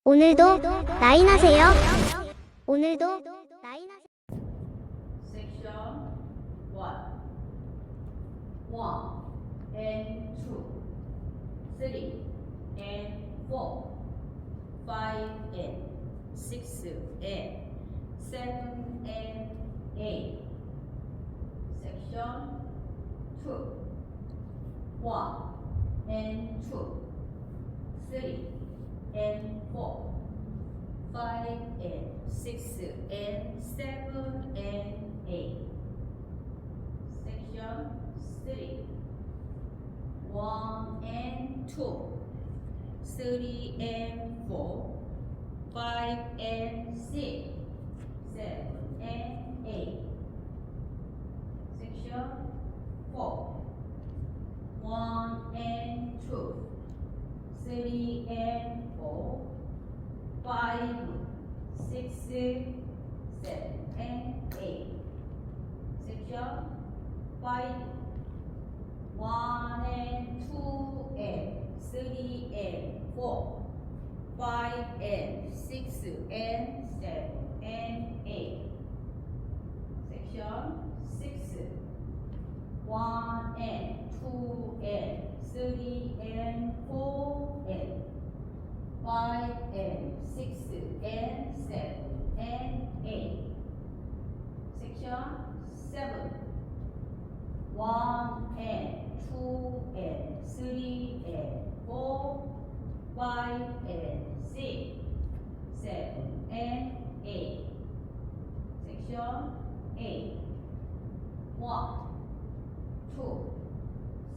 오늘도 라인하세요. 오늘도 라인하세요. Section 1 and 2 3 and 4 5 and 6 and 7 and 8 Section 2 1 and 2 3 and 4 5 and 6 and 7 and 8 Section 3 1 and 2 3 and 4 5 and 6 7 and 8 Section 4 1 and 2 3 and 4 5 6 7 and 8 Section 5 1 and 2 and 3 and 4 5 and 6 and 7 and 8 Section 6 1 and 2 and 3 and 4 and 5 and 6 and 7 and 8 Section 7 1 and 2 and 3 and 4 5 and 6 7 and 8 Section 8 1 2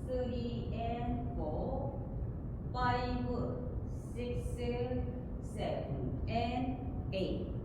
3 and 4 5 6 7 and 8